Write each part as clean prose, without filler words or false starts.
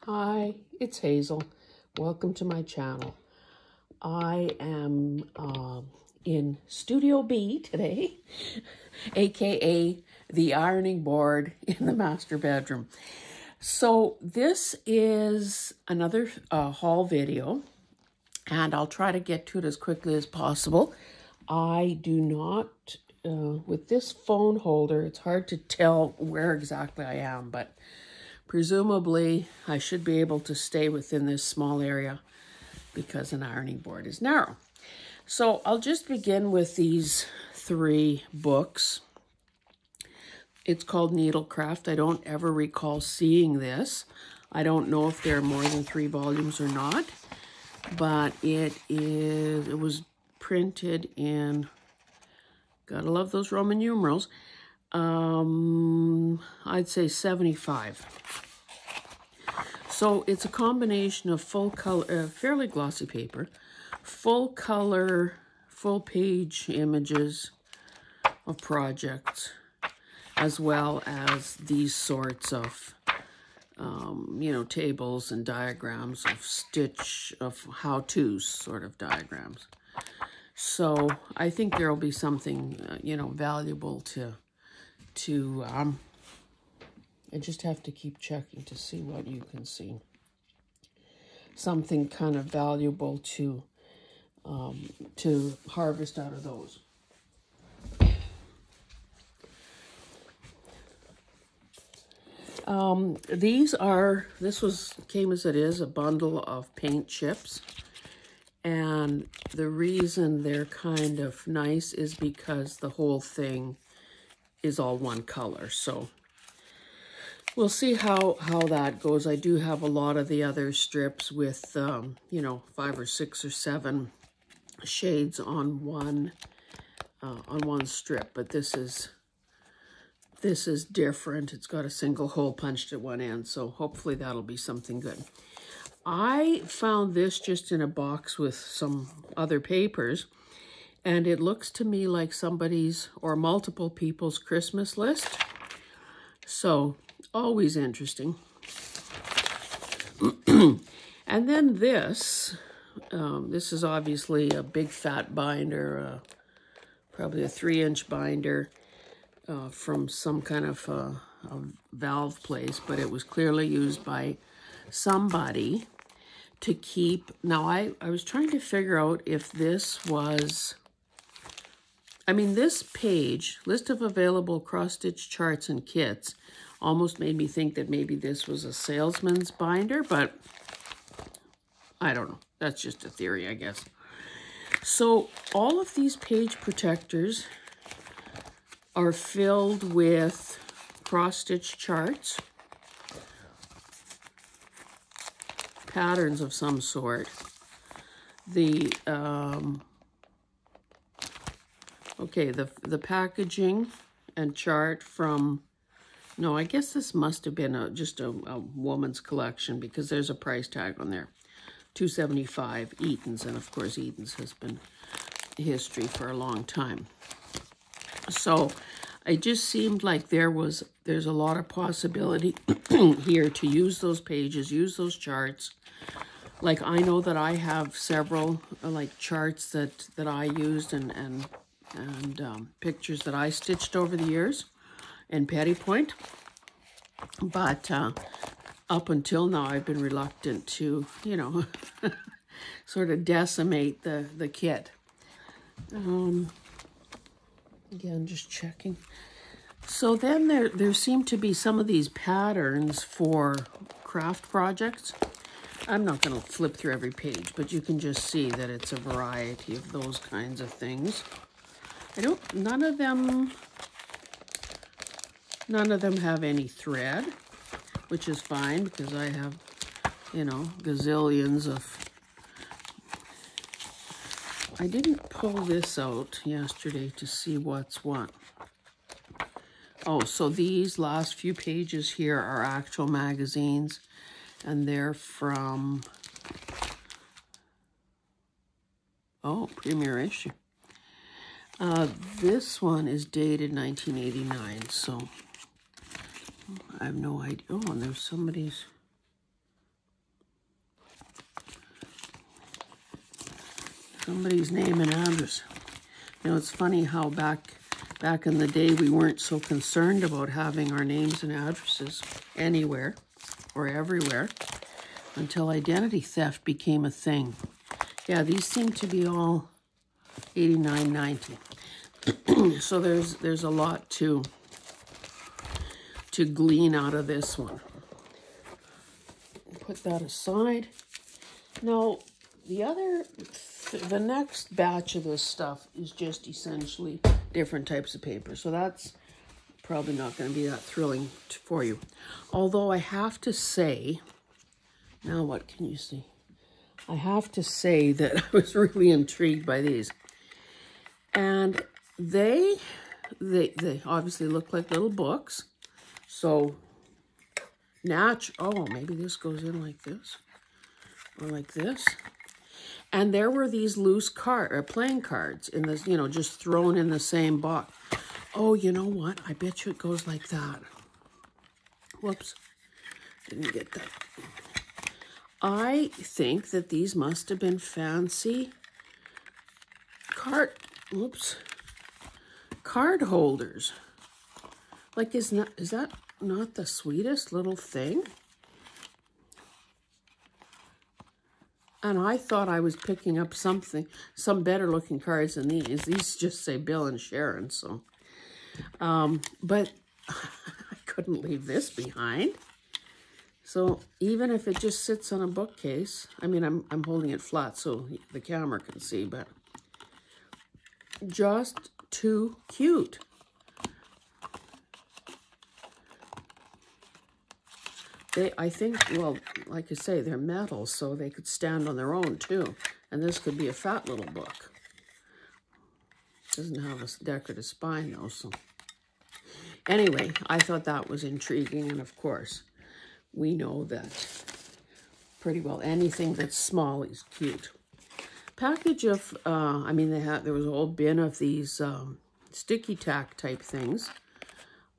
Hi, it's Hazel. Welcome to my channel. I am in Studio B today, aka the ironing board in the master bedroom. So this is another haul video, and I'll try to get to it as quickly as possible. I do not, with this phone holder, it's hard to tell where exactly I am, but presumably, I should be able to stay within this small area because an ironing board is narrow. So I'll just begin with these three books. It's called Needlecraft. I don't ever recall seeing this. I don't know if there are more than 3 volumes or not, but it was printed in, gotta love those Roman numerals, I'd say 75. So it's a combination of full color, fairly glossy paper, full color, full page images of projects, as well as these sorts of, tables and diagrams of how-tos sort of diagrams. So I think there will be something, valuable to I just have to keep checking to see what you can see. Something kind of valuable to harvest out of those. This came as it is, a bundle of paint chips. And the reason they're kind of nice is because the whole thing is all one color. So we'll see how that goes. I do have a lot of the other strips with, 5 or 6 or 7 shades on one strip. But this is different. It's got a single hole punched at one end. So hopefully that'll be something good. I found this just in a box with some other papers, and it looks to me like somebody's or multiple people's Christmas list. So, always interesting. And then this is obviously a big fat binder, probably a 3-inch binder from some kind of a valve place, but it was clearly used by somebody to keep. Now, I was trying to figure out if this was, this page, list of available cross-stitch charts and kits, almost made me think that maybe this was a salesman's binder, but I don't know. That's just a theory, I guess. So all of these page protectors are filled with cross-stitch charts, patterns of some sort. The packaging and chart from, no, I guess this must have been just a woman's collection, because there's a price tag on there, $2.75, Eaton's, and of course Eaton's has been history for a long time. So it just seemed like there's a lot of possibility here to use those pages, use those charts. Like, I know that I have several charts that I used and pictures that I stitched over the years in Petty Point. But up until now, I've been reluctant to, sort of decimate the kit. Again, just checking. So then there seem to be some of these patterns for craft projects. I'm not going to flip through every page, but you can just see that it's a variety of those kinds of things. None of them have any thread, which is fine because I have, gazillions of. I didn't pull this out yesterday to see what's what. Oh, so these last few pages here are actual magazines, and they're from, Premier Issue. This one is dated 1989, so I have no idea. Oh, and there's somebody's somebody's name and address. You know, it's funny how back in the day we weren't so concerned about having our names and addresses anywhere or everywhere until identity theft became a thing. Yeah, these seem to be all 89.90. So there's a lot to glean out of this one. Put that aside. Now, the next batch of this stuff is just essentially different types of paper. So that's probably not going to be that thrilling for you. Although I have to say, now what can you see? I have to say that I was really intrigued by these. And they obviously look like little books. So, oh, maybe this goes in like this. Or like this. And there were these loose playing cards in this, you know, just thrown in the same box. Oh, you know what? I bet you it goes like that. Whoops. Didn't get that. I think that these must have been fancy card holders. Like, is that not the sweetest little thing? And I thought I was picking up some better looking cards than these. These just say Bill and Sharon, so. But I couldn't leave this behind. So even if it just sits on a bookcase, I mean, I'm holding it flat so the camera can see, but just too cute. I think, well, like I say, they're metal, so they could stand on their own, too. And this could be a fat little book. Doesn't have a decorative spine, though, so. Anyway, I thought that was intriguing, and of course, we know that pretty well anything that's small is cute. Package of, I mean, there was a whole bin of these sticky tack type things.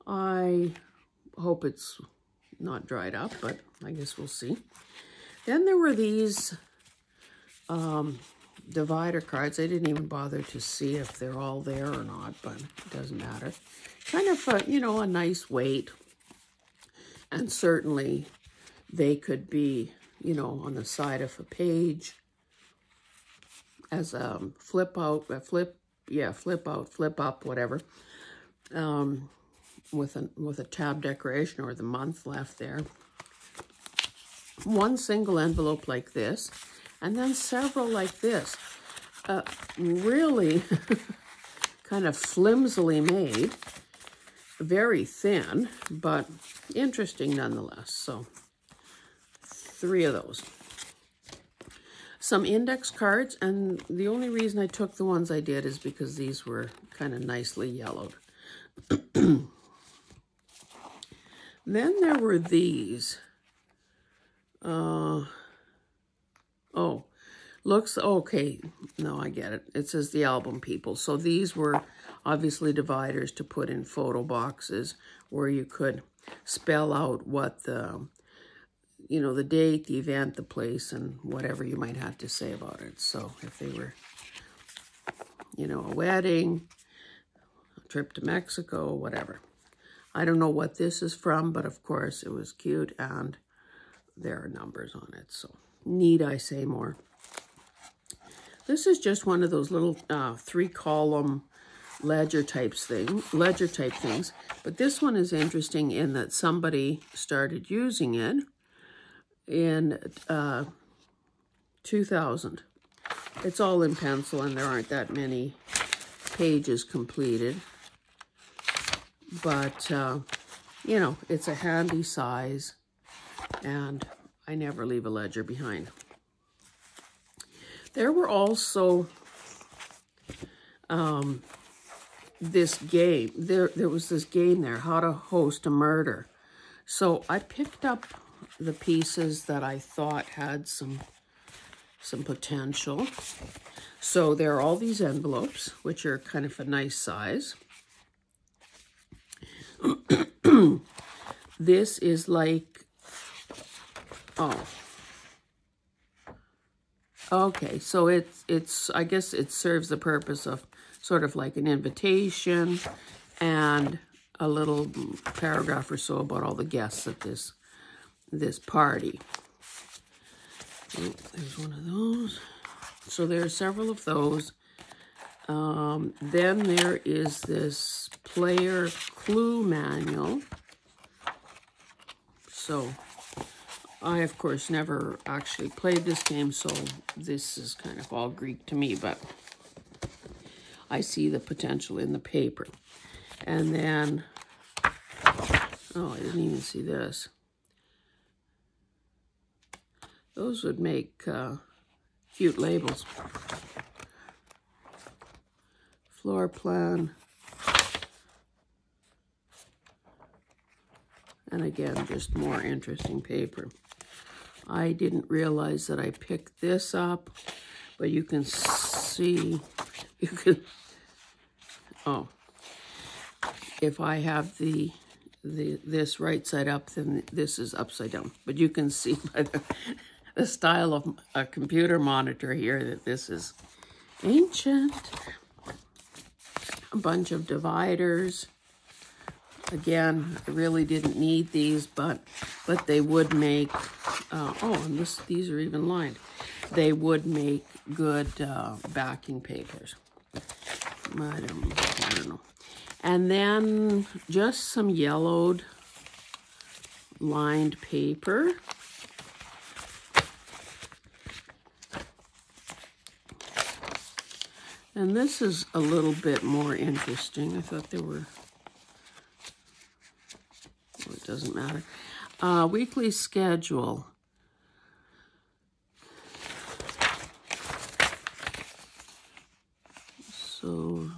I hope it's not dried up, but I guess we'll see. Then there were these divider cards. I didn't even bother to see if they're all there or not, but it doesn't matter. Kind of a, you know, a nice weight. And certainly they could be, you know, on the side of a page as a flip out, flip up, whatever. With a tab decoration or the month left there. One single envelope like this, and then several like this. Really kind of flimsily made, very thin, but interesting nonetheless. So 3 of those. Some index cards, and the only reason I took the ones I did is because these were kind of nicely yellowed. Then there were these. Looks okay. No, I get it. It says the album people. So these were obviously dividers to put in photo boxes where you could spell out what the, you know, the date, the event, the place, and whatever you might have to say about it. So if they were, you know, a wedding, a trip to Mexico, whatever. I don't know what this is from, but of course it was cute, and there are numbers on it. So need I say more? This is just one of those little 3-column ledger type things. But this one is interesting in that somebody started using it in 2000. It's all in pencil, and there aren't that many pages completed. But, you know, it's a handy size, and I never leave a ledger behind. There were also this game. There was this game there, How to Host a Murder. So I picked up the pieces that I thought had some potential. So there are all these envelopes, which are kind of a nice size. This is like, Okay, so it's I guess it serves the purpose of sort of like an invitation and a little paragraph or so about all the guests at this party. Oh, there's one of those. So there are several of those. Then there is this player clue manual. So I, of course, never actually played this game, so this is kind of all Greek to me, but I see the potential in the paper. And then, oh, I didn't even see this. Those would make cute labels. Floor plan. And again, just more interesting paper. I didn't realize that I picked this up, but you can see, oh, if I have this right side up, then this is upside down. But you can see by the style of a computer monitor here that this is ancient. A bunch of dividers. Again, I really didn't need these, but they would make, oh, and these are even lined. They would make good backing papers. I don't know. And then just some yellowed lined paper. And this is a little bit more interesting. I thought they were, well, it doesn't matter. Weekly schedule. So,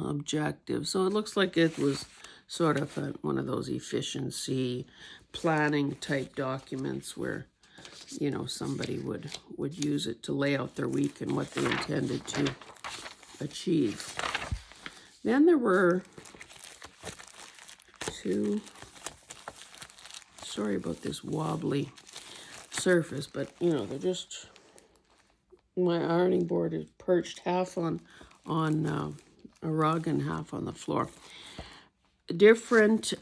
objective. So it looks like it was sort of one of those efficiency planning type documents where, you know, somebody would use it to lay out their week and what they intended to achieve. Then there were two, sorry about this wobbly surface, but you know, they're just, my ironing board is perched half on a rug and half on the floor. Different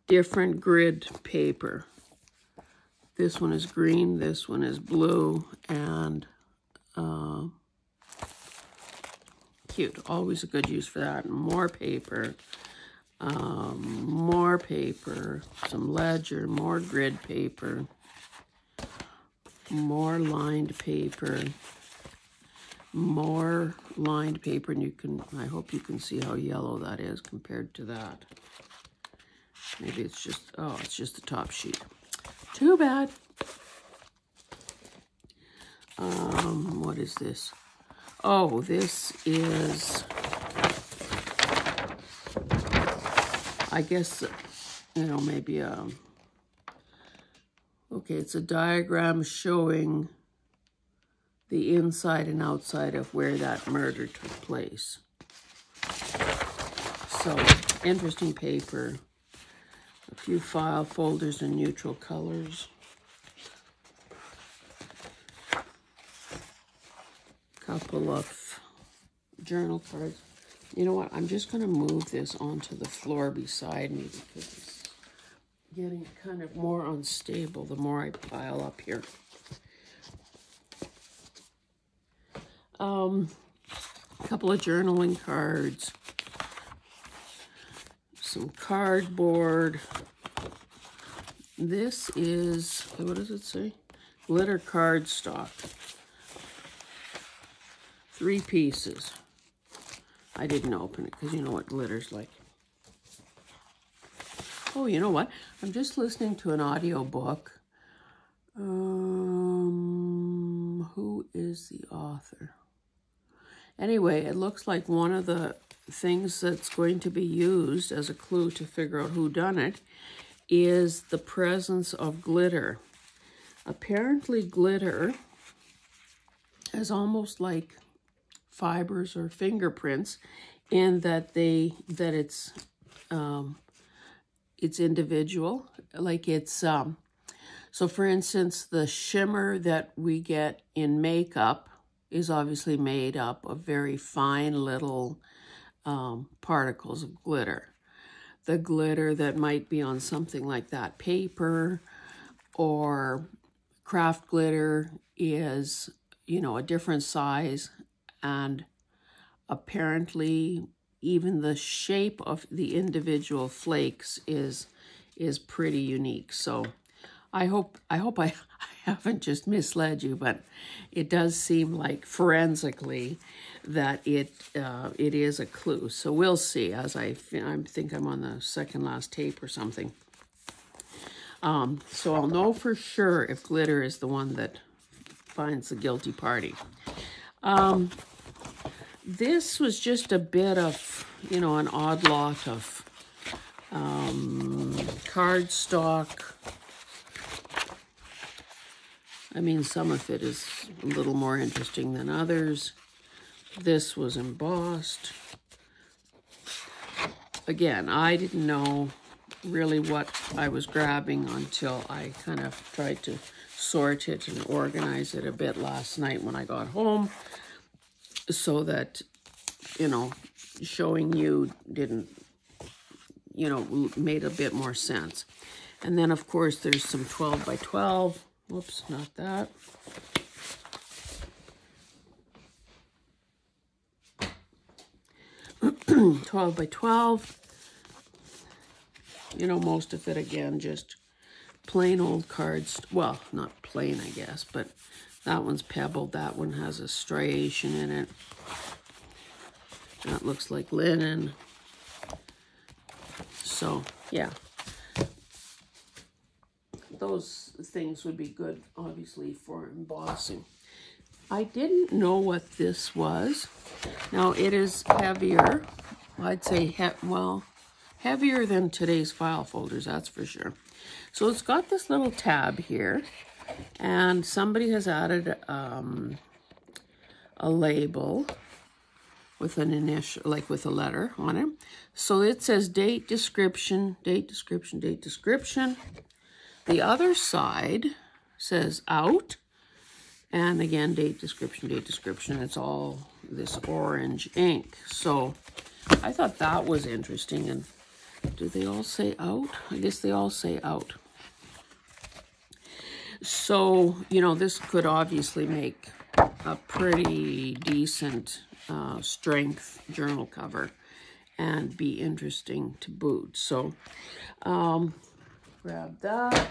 different grid paper. This one is green, this one is blue, and cute. Always a good use for that. And more paper, some ledger, more grid paper, more lined paper, more lined paper, and you can, I hope you can see how yellow that is compared to that. Maybe it's just, oh, it's just the top sheet. Too bad. What is this? Oh, this is, I guess, you know, maybe okay, it's a diagram showing the inside and outside of where that murder took place. So, interesting paper. A few file folders in neutral colors. Couple of journal cards. You know what? I'm just going to move this onto the floor beside me because it's getting kind of more unstable the more I pile up here. A couple of journaling cards. Some cardboard. This is, what does it say? Glitter cardstock. 3 pieces. I didn't open it because you know what glitter's like. Oh, you know what? I'm just listening to an audio book. Who is the author? Anyway, it looks like one of the things that's going to be used as a clue to figure out who done it is the presence of glitter. Apparently glitter is almost like fibers or fingerprints in that it's individual, like it's So for instance, the shimmer that we get in makeup is obviously made up of very fine little particles of glitter. The glitter that might be on something like that paper or craft glitter is, you know, a different size, and apparently even the shape of the individual flakes is pretty unique. So I hope I haven't just misled you, but it does seem like forensically that it is a clue. So we'll see. As I think I'm on the second last tape or something. So I'll know for sure if glitter is the one that finds the guilty party. This was just a bit of, you know, an odd lot of cardstock. I mean, some of it is a little more interesting than others. This was embossed. Again, I didn't know really what I was grabbing until I kind of tried to sort it and organize it a bit last night when I got home, so that, you know, showing you didn't, you know, made a bit more sense. And then, of course, there's some 12 by 12. Whoops, not that. $12 by 12. You know, most of it, again, just plain old cards. Well, not plain, I guess, but that one's pebbled. That one has a striation in it. That looks like linen. So, yeah. Those things would be good, obviously, for embossing. I didn't know what this was. Now, it is heavier. I'd say, well, heavier than today's file folders, that's for sure. So it's got this little tab here, and somebody has added a label with an initial, like with a letter on it. So it says date, description, date, description, date, description. The other side says out, and again, date, description, date, description. It's all this orange ink. So I thought that was interesting. And do they all say out? I guess they all say out. So, you know, this could obviously make a pretty decent strength journal cover and be interesting to boot. So, grab that.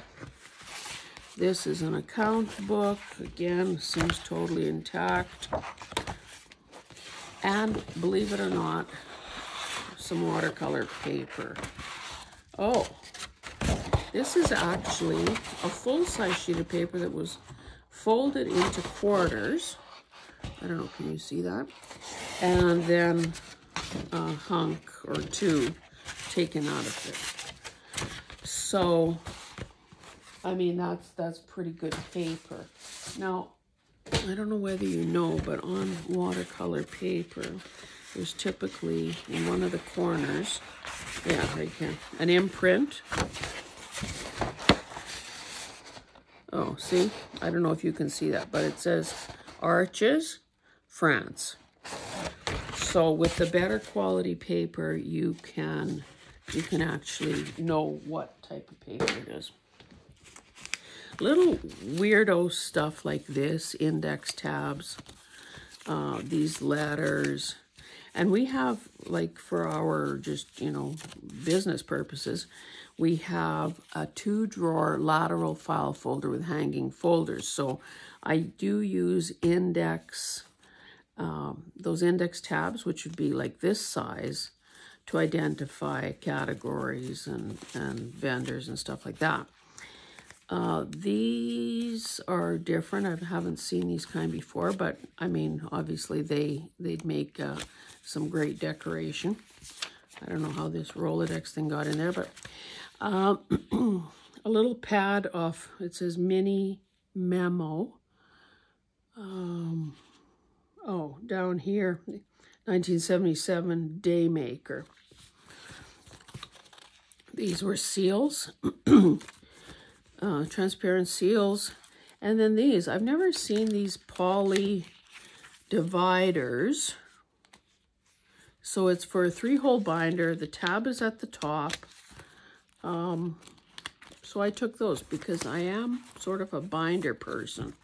This is an account book. Again, seems totally intact. And believe it or not, some watercolor paper. Oh, this is actually a full-size sheet of paper that was folded into quarters. I don't know, can you see that? And then a hunk or two taken out of it. So, I mean, that's pretty good paper. Now, I don't know whether you know, but on watercolor paper, there's typically in one of the corners, yeah, right here, an imprint. Oh, see? I don't know if you can see that, but it says Arches, France. So with the better quality paper, you can actually know what type of paper it is. Little weirdo stuff like this, index tabs, these letters. And we have, like, for our just, you know, business purposes, we have a 2-drawer lateral file folder with hanging folders. So I do use index, those index tabs, which would be like this size, to identify categories and vendors and stuff like that. These are different. I haven't seen these kind before, but I mean, obviously they'd make some great decoration. I don't know how this Rolodex thing got in there, but a little pad of, it says mini memo. Oh, down here, 1977 Daymaker. These were seals. transparent seals. And then these, I've never seen these poly dividers. So it's for a 3-hole binder. The tab is at the top. So I took those because I am sort of a binder person.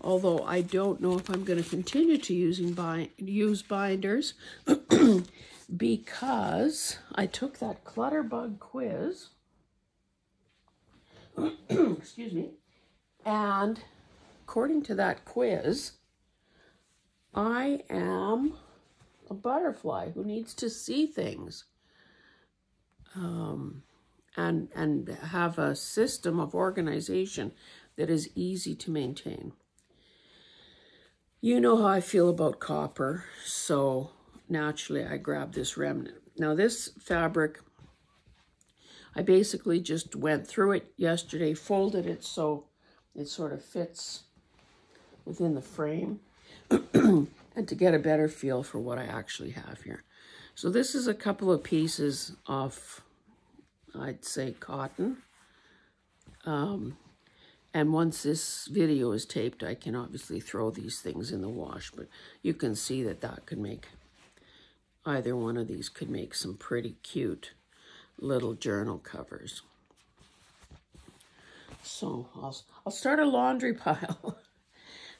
Although I don't know if I'm going to continue to use binders because I took that Clutterbug quiz. Excuse me. And according to that quiz, I am a butterfly who needs to see things and have a system of organization that is easy to maintain. You know how I feel about copper, so naturally I grabbed this remnant. Now this fabric, I basically just went through it yesterday, folded it so it sort of fits within the frame, and to get a better feel for what I actually have here. So this is a couple of pieces of, I'd say, cotton. And once this video is taped, I can obviously throw these things in the wash, but you can see that that could make, either one of these could make some pretty cute little journal covers. So I'll start a laundry pile.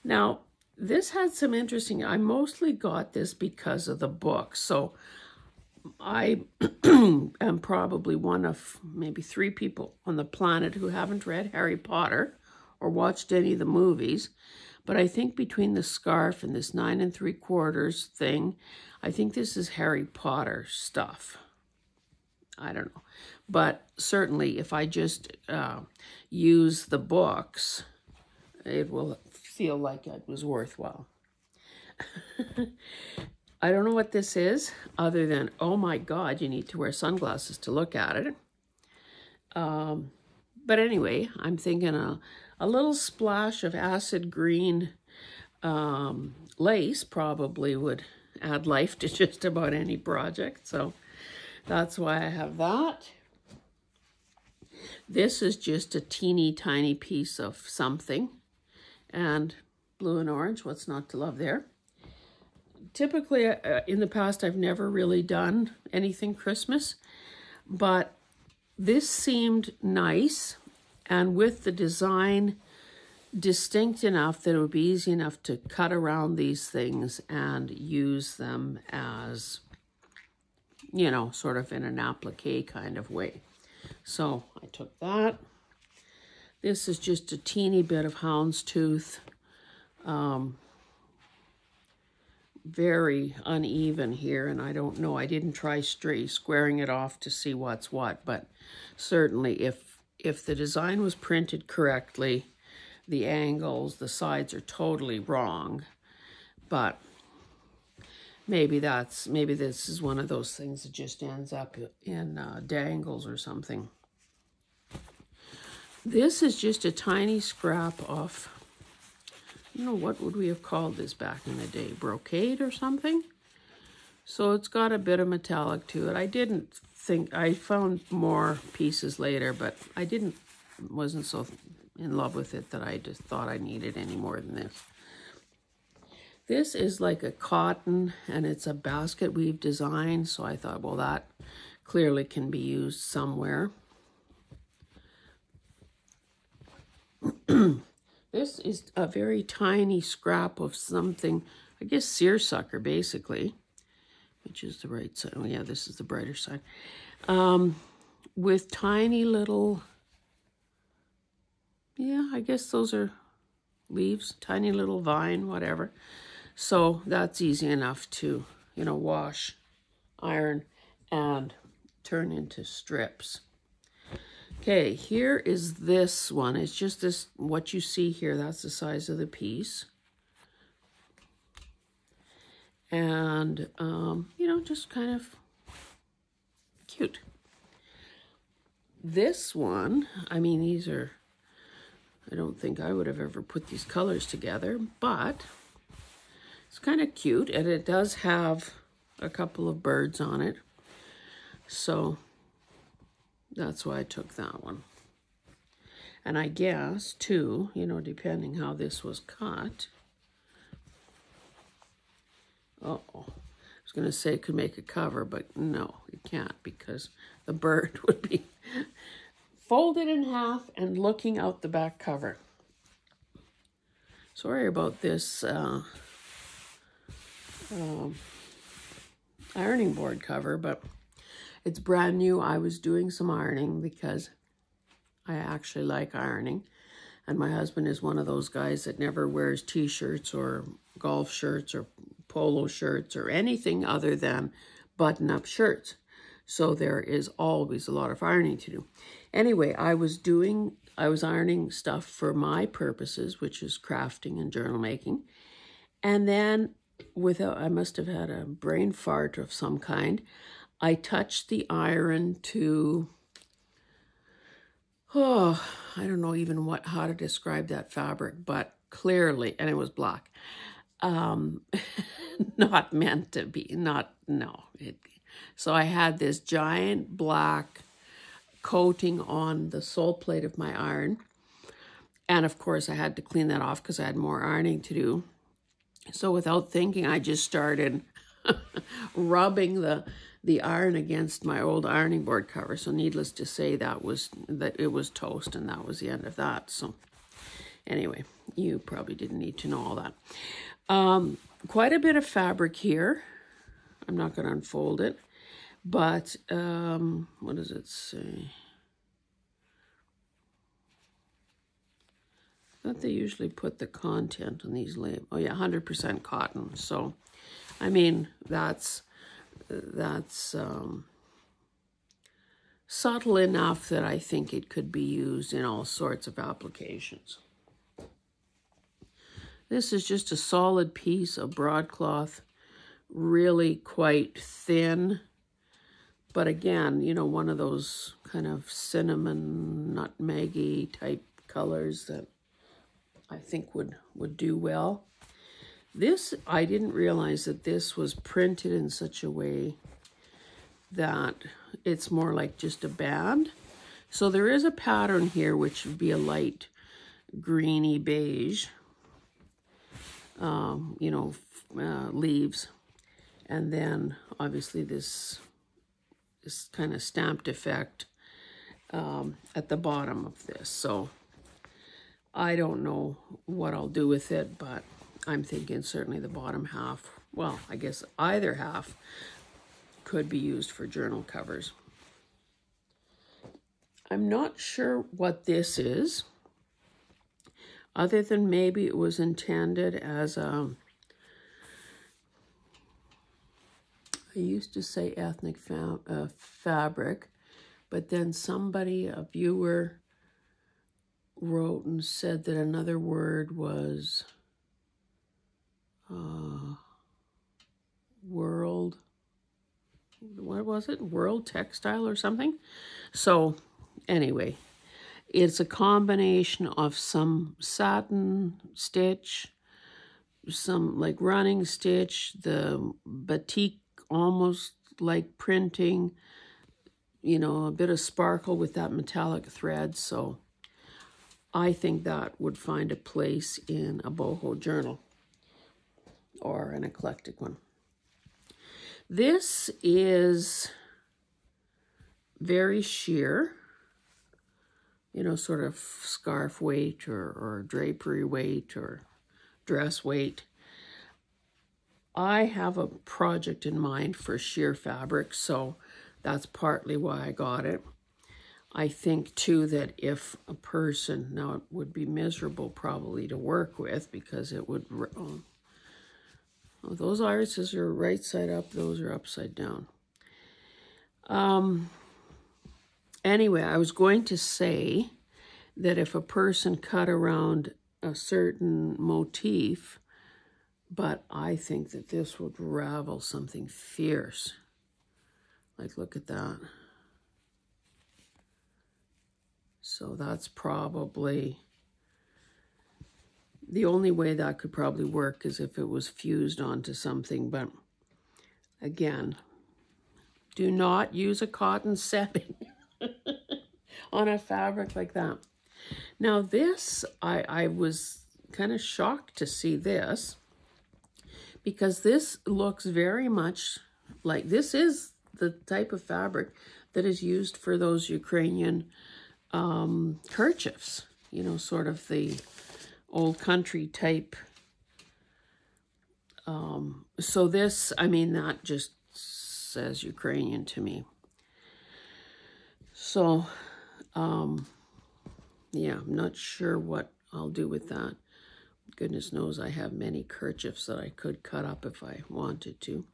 Now, this had some interesting, I mostly got this because of the book. So I am probably one of maybe 3 people on the planet who haven't read Harry Potter or watched any of the movies. But I think between the scarf and this 9 3/4 thing, I think this is Harry Potter stuff. I don't know. But certainly if I just use the books, it will feel like it was worthwhile. I don't know what this is, other than, oh my God, you need to wear sunglasses to look at it. But anyway, I'm thinking a little splash of acid green lace probably would add life to just about any project. So that's why I have that. This is just a teeny tiny piece of something. And blue and orange, what's not to love there? Typically, in the past, I've never really done anything Christmas, but this seemed nice, and with the design distinct enough that it would be easy enough to cut around these things and use them as, you know, sort of in an applique kind of way. So I took that. This is just a teeny bit of houndstooth. Very uneven here, and I don't know. I didn't try squaring it off to see what's what, but certainly if the design was printed correctly, the angles, the sides are totally wrong. But maybe this is one of those things that just ends up in dangles or something. This is just a tiny scrap of, you know, what would we have called this back in the day? Brocade or something? So it's got a bit of metallic to it. I found more pieces later, but I wasn't so in love with it that I just thought I needed any more than this. This is like a cotton, and it's a basket weave design, so I thought, well, that clearly can be used somewhere. This is a very tiny scrap of something, I guess seersucker basically, which is the right side. Oh yeah, this is the brighter side. With tiny little, yeah, I guess those are leaves, tiny little vine, whatever. So that's easy enough to, you know, wash, iron, and turn into strips. Okay, here is this one. It's just this, what you see here, that's the size of the piece. And, you know, just kind of cute. This one, I mean, these are, I don't think I would have ever put these colors together, but it's kind of cute, and it does have a couple of birds on it. So that's why I took that one. And I guess, too, you know, depending how this was cut. Uh-oh. I was going to say it could make a cover, but no, it can't because the bird would be folded in half and looking out the back cover. Sorry about this ironing board cover, but it's brand new. I was doing some ironing because I actually like ironing. And my husband is one of those guys that never wears t-shirts or golf shirts or polo shirts or anything other than button-up shirts. So there is always a lot of ironing to do. Anyway, I was ironing stuff for my purposes, which is crafting and journal making. And then I must have had a brain fart of some kind. I touched the iron to, I don't know even how to describe that fabric, but clearly, and it was black, not meant to be, so I had this giant black coating on the sole plate of my iron. And of course I had to clean that off because I had more ironing to do. So without thinking, I just started rubbing the iron against my old ironing board cover. So needless to say, that it was toast, and that was the end of that. So anyway, you probably didn't need to know all that. Quite a bit of fabric here. I'm not going to unfold it, but what does it say? I thought they usually put the content on these labels. Oh yeah, 100% cotton. So, I mean, that's subtle enough that I think it could be used in all sorts of applications. This is just a solid piece of broadcloth, really quite thin. But again, you know, one of those kind of cinnamon, nutmeggy type colors that I think would do well. This, I didn't realize that this was printed in such a way that it's more like just a band. So there is a pattern here, which would be a light greeny beige, you know, leaves. And then obviously this kind of stamped effect at the bottom of this. So I don't know what I'll do with it, but I'm thinking certainly the bottom half, well, I guess either half could be used for journal covers. I'm not sure what this is, other than maybe it was intended as a, I used to say ethnic fabric, but then somebody, a viewer, wrote and said that another word was world, what was it? World textile or something? So anyway, it's a combination of some satin stitch, some like running stitch, the batik almost like printing, you know, a bit of sparkle with that metallic thread. So I think that would find a place in a boho journal or an eclectic one. This is very sheer, you know, sort of scarf weight or drapery weight or dress weight. I have a project in mind for sheer fabric, so that's partly why I got it. I think, too, that if a person, now it would be miserable probably to work with because it would, oh, those irises are right side up, those are upside down. Anyway, I was going to say that if a person cut around a certain motif, but I think that this would ravel something fierce. Like, look at that. So that's probably, the only way that could probably work is if it was fused onto something. But again, do not use a cotton setting on a fabric like that. Now this, I was kind of shocked to see this, because this looks very much like, this is the type of fabric that is used for those Ukrainian kerchiefs, you know, sort of the old country type. So this, I mean, that just says Ukrainian to me. So, yeah, I'm not sure what I'll do with that. Goodness knows I have many kerchiefs that I could cut up if I wanted to.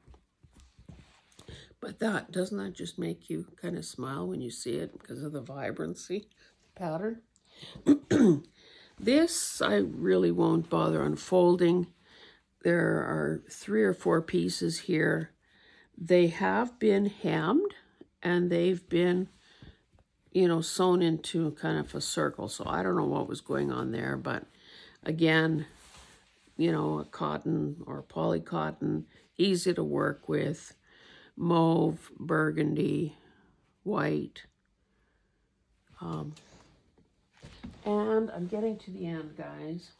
But doesn't that just make you kind of smile when you see it because of the vibrancy pattern? This I really won't bother unfolding. There are 3 or 4 pieces here. They have been hemmed and they've been, you know, sewn into kind of a circle. So I don't know what was going on there, but again, you know, a cotton or poly cotton, easy to work with. Mauve, burgundy, white. And I'm getting to the end, guys.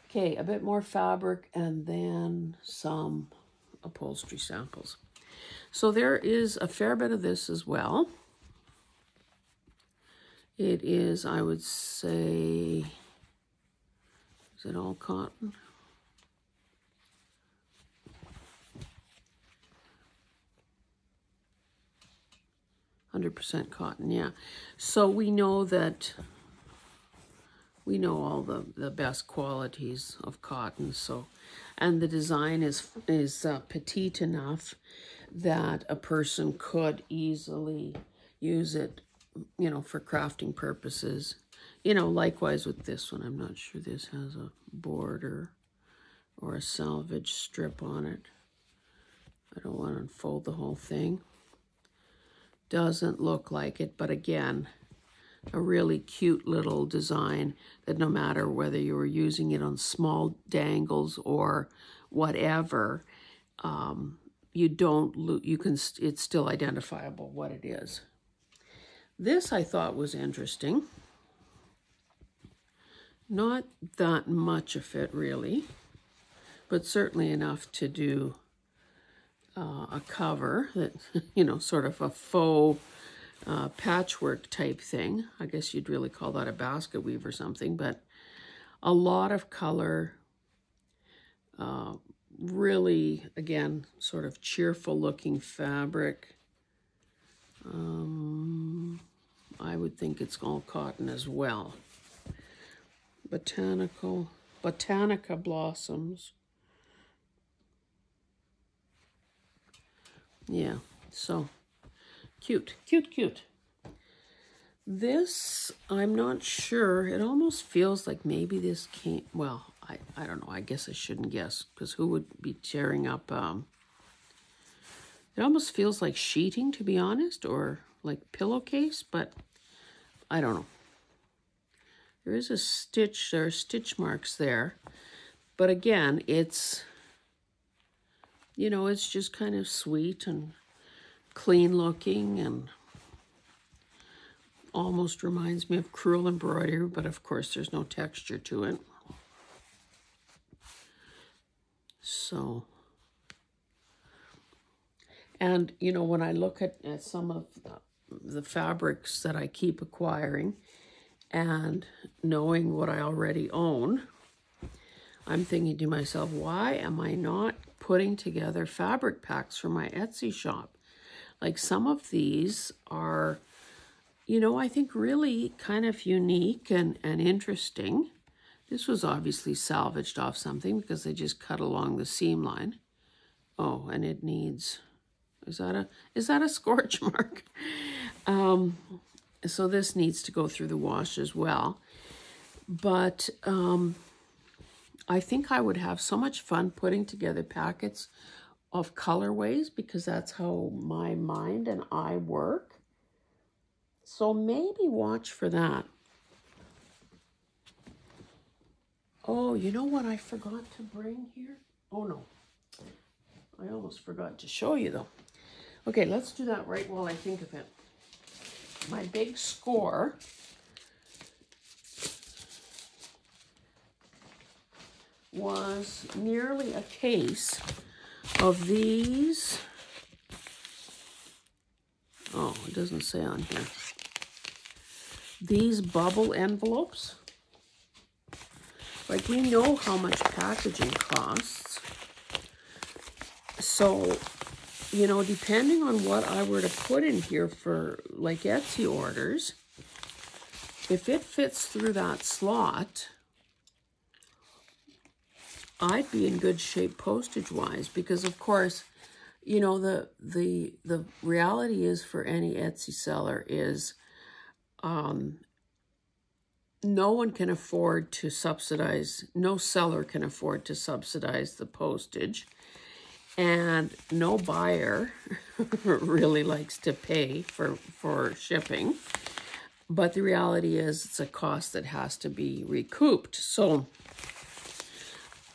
Okay, a bit more fabric and then some upholstery samples. So there is a fair bit of this as well. It is, I would say, is it all cotton? %100% cotton, yeah. So we know that, we know all the best qualities of cotton. So, and the design is petite enough that a person could easily use it, you know, for crafting purposes. You know, likewise with this one, I'm not sure this has a border or a salvage strip on it. I don't want to unfold the whole thing. Doesn't look like it, but again, a really cute little design that no matter whether you were using it on small dangles or whatever, you don't, you can, it's still identifiable what it is. This I thought was interesting. Not that much of it really, but certainly enough to do a cover that, you know, sort of a faux patchwork type thing. I guess you'd really call that a basket weave or something, but a lot of color, really, again, sort of cheerful looking fabric. I would think it's all cotton as well. Botanica blossoms. Yeah, so cute, cute, cute. This, I'm not sure. It almost feels like maybe this came, well, I don't know. I guess I shouldn't guess because who would be tearing up, it almost feels like sheeting, to be honest, or like pillowcase, but I don't know. There is a stitch, there are stitch marks there, but again, it's, you know, it's just kind of sweet and clean looking and almost reminds me of crewel embroidery, but of course there's no texture to it. So, and you know, when I look at some of the fabrics that I keep acquiring and knowing what I already own, I'm thinking to myself, why am I not putting together fabric packs for my Etsy shop? Like some of these are, you know, I think really kind of unique and interesting. This was obviously salvaged off something because they just cut along the seam line. Oh, and it needs, is that a scorch mark? So this needs to go through the wash as well. But I think I would have so much fun putting together packets of colorways because that's how my mind and I work. So maybe watch for that. Oh, you know what I forgot to bring here? Oh no, I almost forgot to show you though. Okay, let's do that right while I think of it. My big score was nearly a case of these. Oh, it doesn't say on here. These bubble envelopes. Like, we know how much packaging costs. So, you know, depending on what I were to put in here for, like, Etsy orders, if it fits through that slot, I'd be in good shape postage-wise, because, of course, you know, the reality is for any Etsy seller is no one can afford to subsidize, no seller can afford to subsidize the postage, and no buyer really likes to pay for shipping. But the reality is it's a cost that has to be recouped. So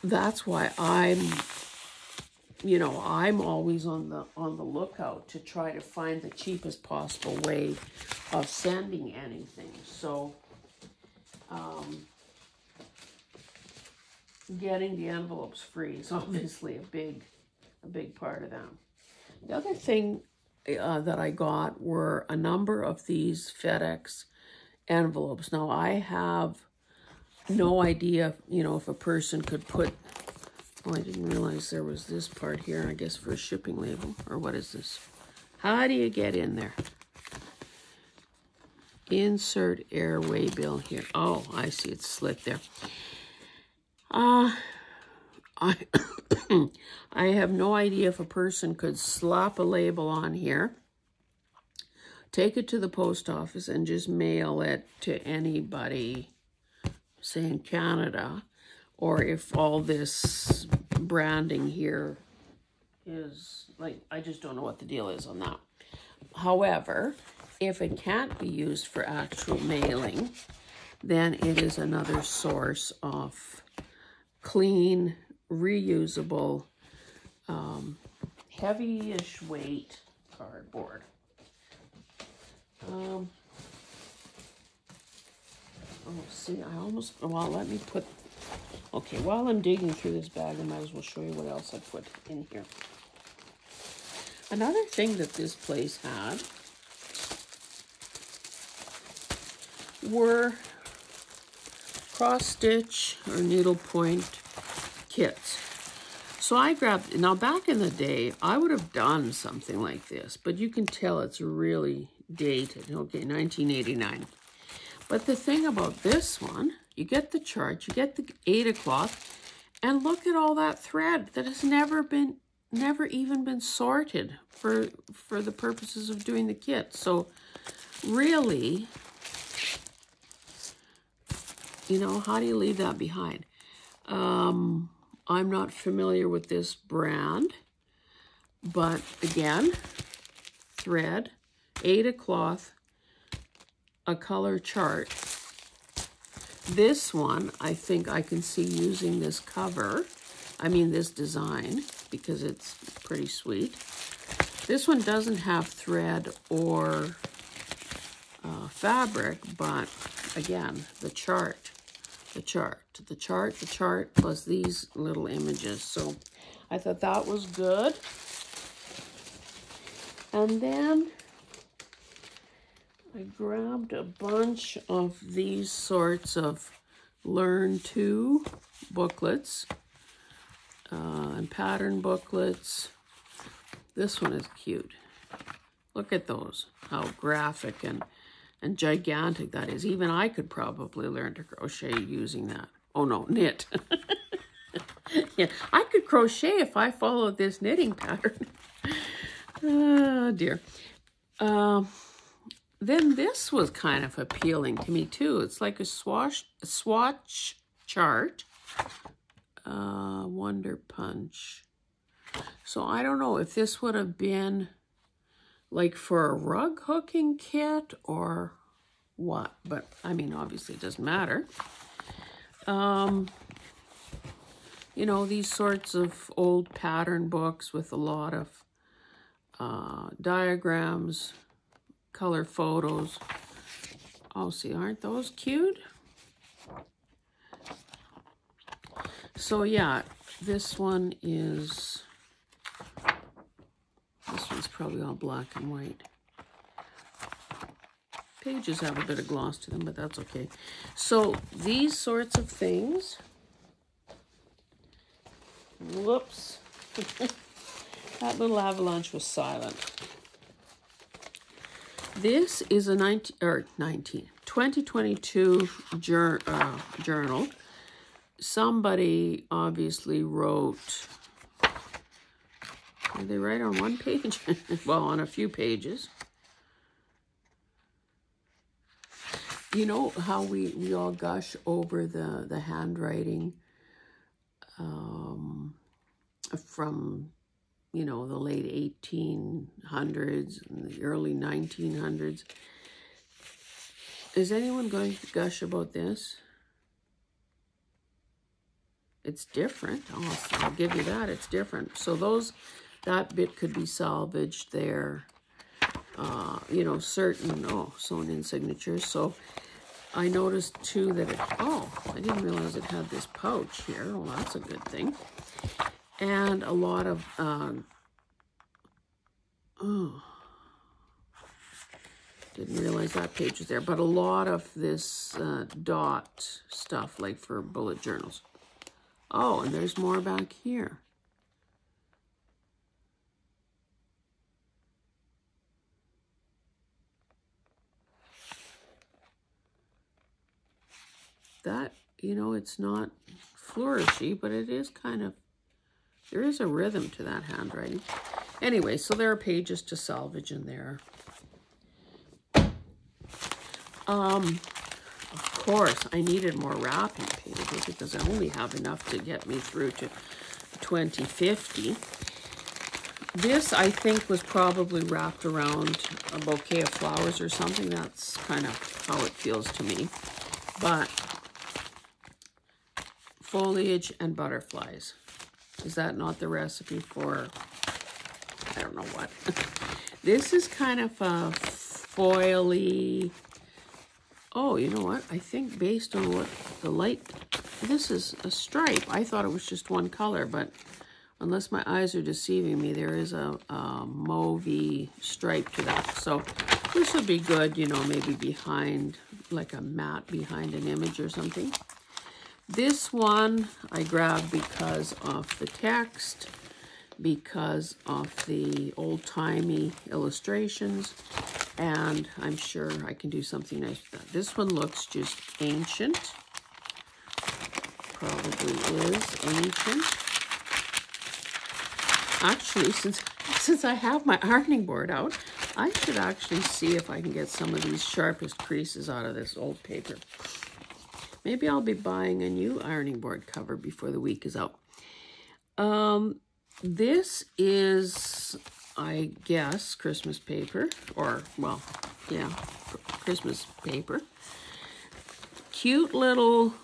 that's why I'm always on the lookout to try to find the cheapest possible way of sending anything. So getting the envelopes free is obviously a big part of that. The other thing that I got were a number of these FedEx envelopes. Now, I have no idea, you know, if a person could put, oh, I didn't realize there was this part here, I guess, for a shipping label, or what is this? How do you get in there? Insert airway bill here. Oh, I see, it's slit there. I I have no idea if a person could slap a label on here, take it to the post office, and just mail it to anybody, say in Canada, or if all this branding here is, like, I just don't know what the deal is on that. However, if it can't be used for actual mailing, then it is another source of clean, reusable, heavy-ish weight cardboard. Oh, see, I almost, well, let me put, okay, while I'm digging through this bag, I might as well show you what else I put in here. Another thing that this place had were cross-stitch or needlepoint kits. So I grabbed, now back in the day, I would have done something like this, but you can tell it's really dated. Okay, 1989. But the thing about this one, you get the chart, you get the Aida cloth, and look at all that thread that has never even been sorted for the purposes of doing the kit. So really, you know, how do you leave that behind? I'm not familiar with this brand, but again, thread, Aida cloth, a color chart. This one, I think I can see using this cover, this design, because it's pretty sweet. This one doesn't have thread or fabric, but again, the chart, plus these little images. So I thought that was good. And then I grabbed a bunch of these sorts of Learn To booklets and pattern booklets. This one is cute. Look at those, how graphic and gigantic that is. Even I could probably learn to crochet using that. Oh no, knit. Yeah, I could crochet if I followed this knitting pattern. Oh dear. Then this was kind of appealing to me too. It's like a swatch chart. Wonder Punch. So I don't know if this would have been like for a rug hooking kit or what, but obviously it doesn't matter. You know, these sorts of old pattern books with a lot of diagrams, color photos. Oh, see, aren't those cute? So yeah, this one's probably all black and white. Pages have a bit of gloss to them, but that's okay. So these sorts of things, whoops, that little avalanche was silent. This is a 2022 journal. Somebody obviously wrote, did they write on one page? Well, on a few pages. You know how we all gush over the handwriting from, you know, the late 1800s and the early 1900s. Is anyone going to gush about this? It's different. I'll give you that. It's different. So that bit could be salvaged there. You know, certain, sewn in signatures. So I noticed too that I didn't realize it had this pouch here. Well, that's a good thing. And a lot of, didn't realize that page was there, but a lot of this dot stuff, like for bullet journals. Oh, and there's more back here. That, you know, it's not flourishy, but it is kind of, there is a rhythm to that handwriting. Anyway, so there are pages to salvage in there. Of course, I needed more wrapping paper because I only have enough to get me through to 2050. This, I think, was probably wrapped around a bouquet of flowers or something. That's kind of how it feels to me. But foliage and butterflies. Is that not the recipe for, I don't know what. This is kind of a foily, oh, you know what? I think based on what the light, this is a stripe. I thought it was just one color, but unless my eyes are deceiving me, there is a mauvey stripe to that. So this would be good, you know, maybe behind, like a mat behind an image or something. This one I grabbed because of the text, because of the old-timey illustrations, and I'm sure I can do something nice with that. This one looks just ancient. Probably is ancient. Actually, since I have my ironing board out, I should actually see if I can get some of these sharpest creases out of this old paper. Maybe I'll be buying a new ironing board cover before the week is out. This is, I guess, Christmas paper, or, well, yeah, Christmas paper. Cute little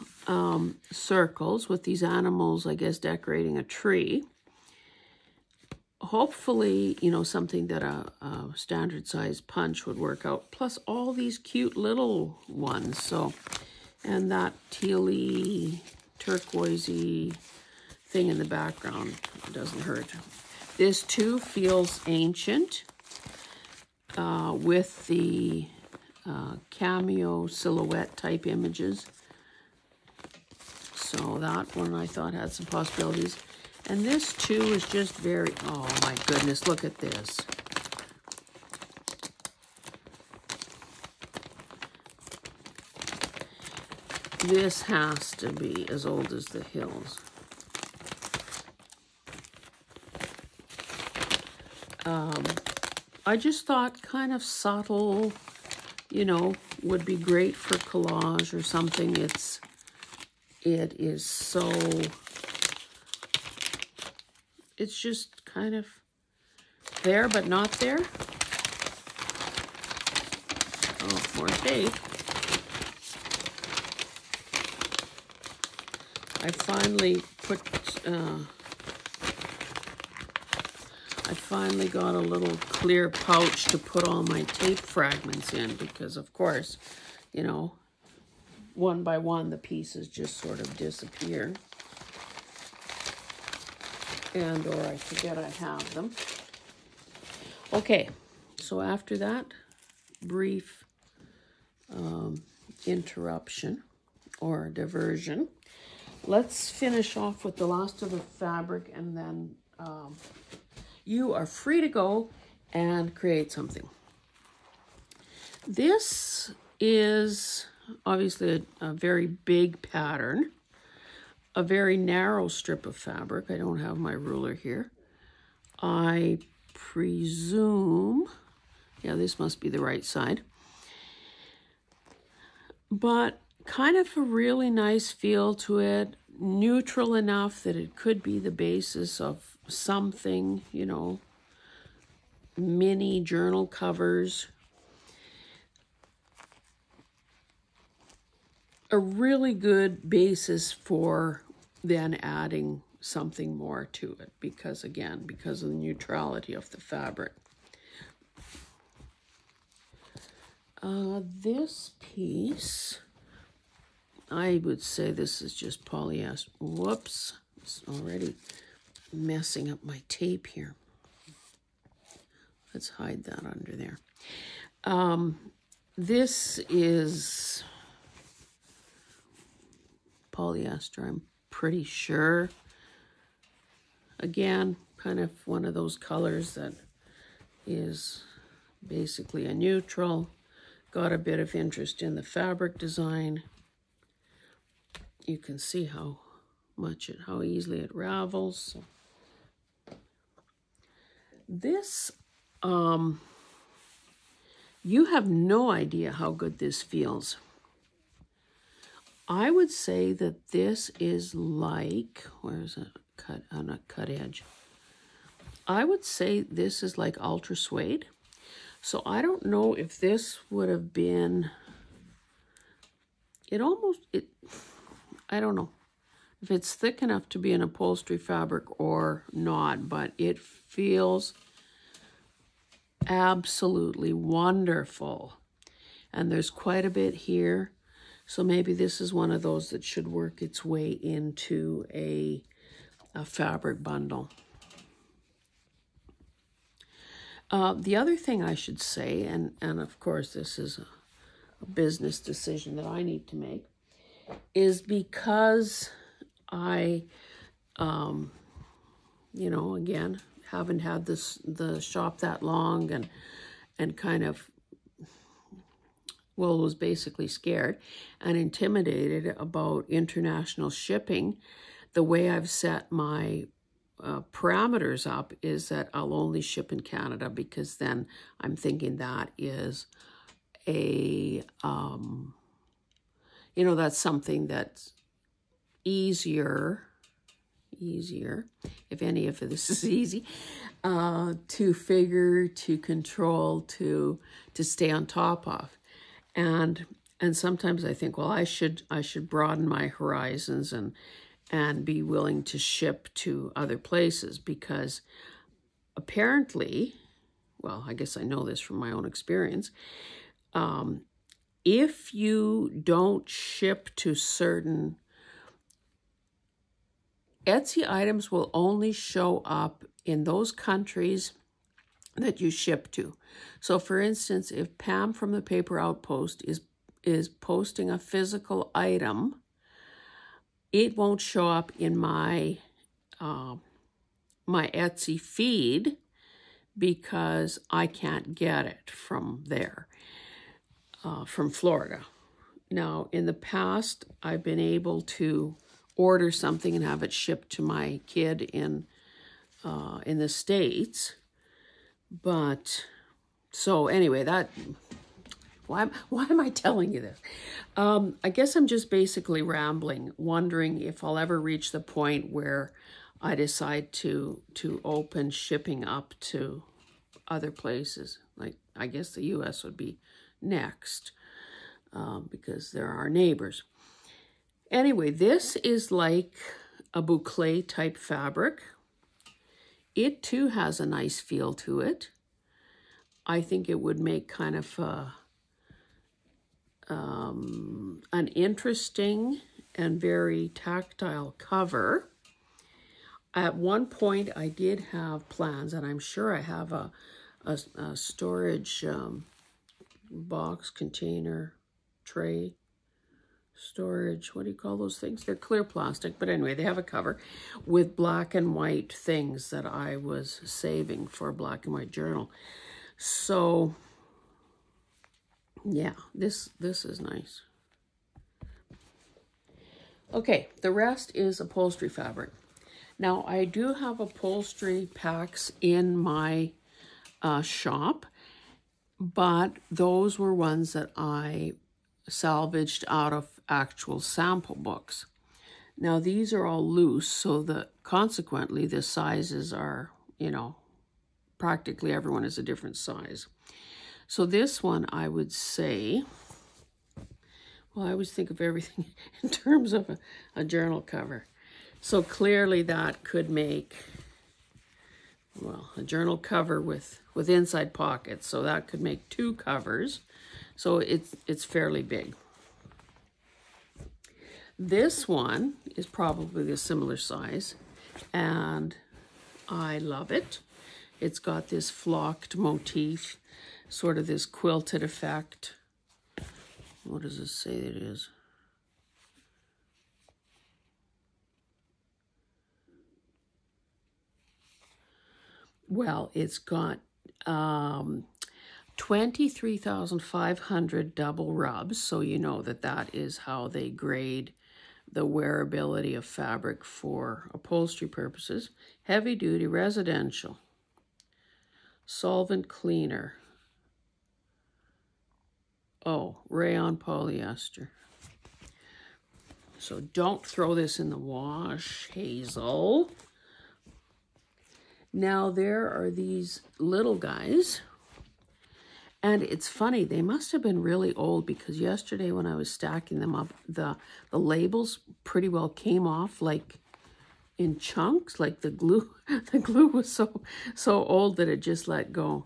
circles with these animals, I guess, decorating a tree. Hopefully, you know, something that a standard size punch would work out, plus all these cute little ones. So, and that tealy, turquoisey thing in the background doesn't hurt. This too feels ancient with the cameo silhouette type images. So that one I thought had some possibilities. And this too is just very, oh my goodness, look at this. This has to be as old as the hills. I just thought kind of subtle, you know, would be great for collage or something. It is so, it's just kind of there but not there. Oh, more tape. I finally put, I finally got a little clear pouch to put all my tape fragments in because, of course, you know, one by one the pieces just sort of disappear. and or I forget I have them. Okay, so after that brief interruption or diversion, let's finish off with the last of the fabric, and then you are free to go and create something. This is obviously a very big pattern, a very narrow strip of fabric. I don't have my ruler here. I presume, yeah, this must be the right side. But kind of a really nice feel to it, neutral enough that it could be the basis of something, you know, mini journal covers. A really good basis for then adding something more to it, because again, because of the neutrality of the fabric. This piece, I would say this is just polyester. Whoops, it's already messing up my tape here. Let's hide that under there. This is polyester, I'm pretty sure. Again, kind of one of those colors that is basically a neutral. Got a bit of interest in the fabric design. You can see how easily it ravels. So this, you have no idea how good this feels. I would say that this is like, where's a cut on a cut edge? I would say this is like ultra suede. So I don't know if this would have been, I don't know if it's thick enough to be an upholstery fabric or not, but it feels absolutely wonderful. And there's quite a bit here. So maybe this is one of those that should work its way into a fabric bundle. The other thing I should say, and of course this is a business decision that I need to make, is because I, you know, again, haven't had the shop that long and kind of, well, was basically scared and intimidated about international shipping. The way I've set my parameters up is that I'll only ship in Canada, because then I'm thinking that is a, you know, that's something that's easier, if any of this is easy, to figure, to control, to stay on top of. And sometimes I think, well, I should broaden my horizons and be willing to ship to other places, because apparently, well, I guess I know this from my own experience, if you don't ship to certain, Etsy items will only show up in those countries that you ship to. So for instance, if Pam from the Paper Outpost is posting a physical item, it won't show up in my my Etsy feed, because I can't get it from there, from Florida. Now, in the past, I've been able to order something and have it shipped to my kid in the States. But, so anyway, that, why am I telling you this? I guess I'm just basically rambling, wondering if I'll ever reach the point where I decide to open shipping up to other places. Like, I guess the US would be next, because they're our neighbors. Anyway, this is like a boucle type fabric. It too has a nice feel to it. I think it would make kind of an interesting and very tactile cover. At one point, I did have plans, and I'm sure I have a storage box, container, tray, storage. What do you call those things? They're clear plastic, but anyway, they have a cover with black and white things that I was saving for a black and white journal. So, yeah, this is nice. Okay, the rest is upholstery fabric. Now, I do have upholstery packs in my shop, but those were ones that I salvaged out of actual sample books. Now, these are all loose, so that consequently the sizes are, you know, practically everyone is a different size. So this one, I would say, well, I always think of everything in terms of a journal cover. So clearly that could make, well, a journal cover with inside pockets. So that could make 2 covers. So it's fairly big. This one is probably a similar size, and I love it. It's got this flocked motif, sort of this quilted effect. What does it say it is? Well, it's got 23,500 double rubs, so you know that is how they grade the wearability of fabric for upholstery purposes. Heavy duty residential. Solvent cleaner. Oh, rayon polyester. So don't throw this in the wash, Hazel. Now there are these little guys, and it's funny, they must have been really old, because yesterday when I was stacking them up, the labels pretty well came off like in chunks, like the glue was so old that it just let go.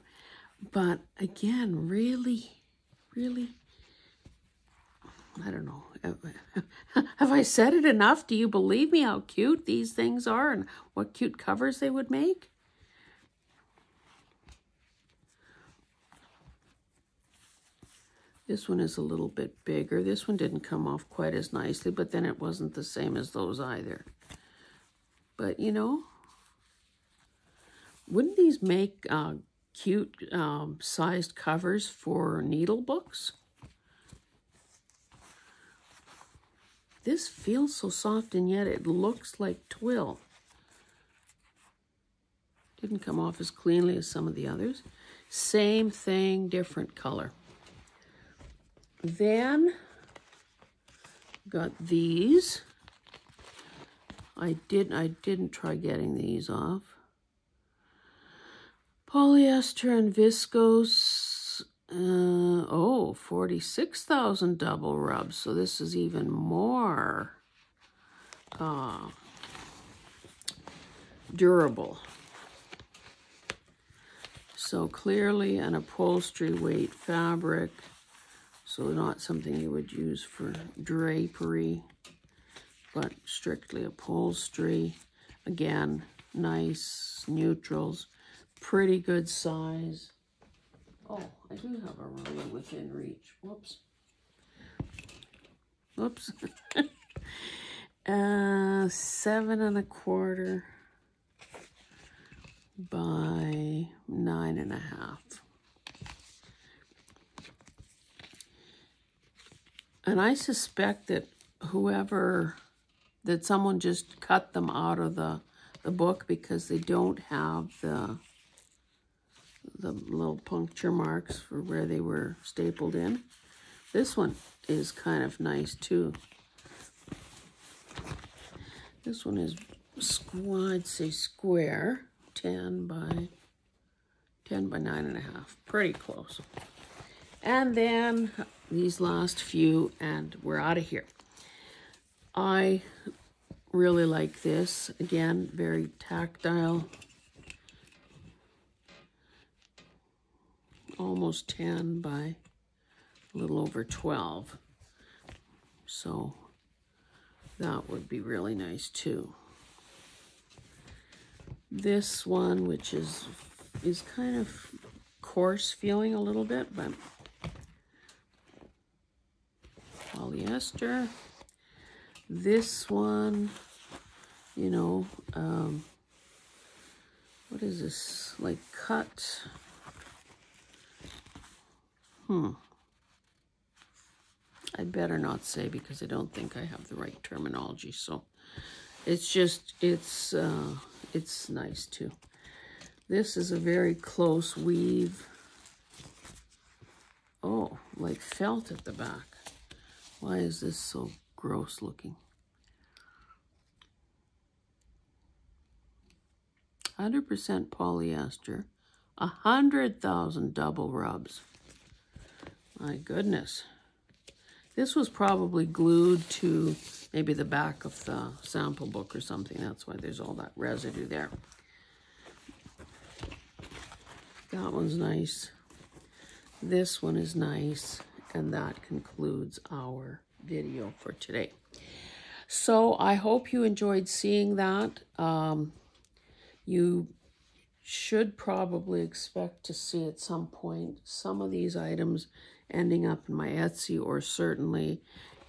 But again, really, I don't know. Have I said it enough? Do you believe me how cute these things are and what cute covers they would make? This one is a little bit bigger. This one didn't come off quite as nicely, but then it wasn't the same as those either. But, you know, wouldn't these make cute sized covers for needle books? This feels so soft, and yet it looks like twill. Didn't come off as cleanly as some of the others. Same thing, different color. Then got these. I didn't try getting these off. Polyester and viscose. 46,000 double rubs. So this is even more durable. So clearly an upholstery weight fabric. So not something you would use for drapery, but strictly upholstery. Again, nice neutrals, pretty good size. Oh, I do have a ruler within reach. Whoops. Whoops. 7 1/4 by 9 1/2. And I suspect that someone just cut them out of the book, because they don't have the little puncture marks for where they were stapled in. This one is kind of nice too. This one is, I'd say square, 10 by 9 1/2, pretty close. And then these last few, and we're out of here. I really like this. Again, very tactile. Almost 10 by a little over 12. So that would be really nice too. This one, which is kind of coarse feeling a little bit, but polyester. This one, you know, what is this, like cut? I'd better not say because I don't think I have the right terminology. So it's just, it's nice too. This is a very close weave. Oh, like felt at the back. Why is this so gross looking? 100% polyester, 100,000 double rubs. My goodness. This was probably glued to maybe the back of the sample book or something. That's why there's all that residue there. That one's nice. This one is nice. And that concludes our video for today. So I hope you enjoyed seeing that. You should probably expect to see at some point some of these items ending up in my Etsy, or certainly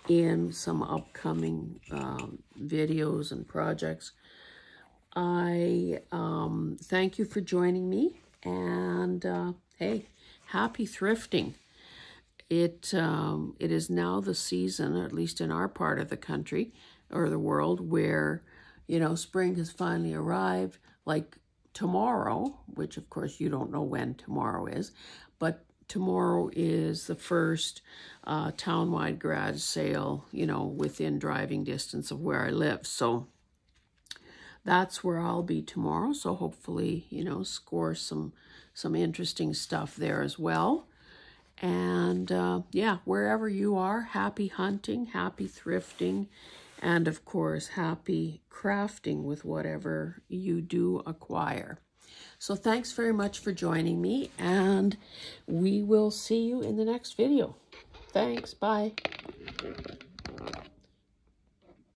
in some upcoming videos and projects. I thank you for joining me, and hey, happy thrifting. It is now the season, at least in our part of the country or the world, where, you know, spring has finally arrived. Like tomorrow, which of course you don't know when tomorrow is, but tomorrow is the first town-wide garage sale, you know, within driving distance of where I live. So that's where I'll be tomorrow. So hopefully, you know, score some interesting stuff there as well. And yeah, wherever you are, happy hunting, happy thrifting, and of course, happy crafting with whatever you do acquire. So thanks very much for joining me, and we will see you in the next video. Thanks, bye.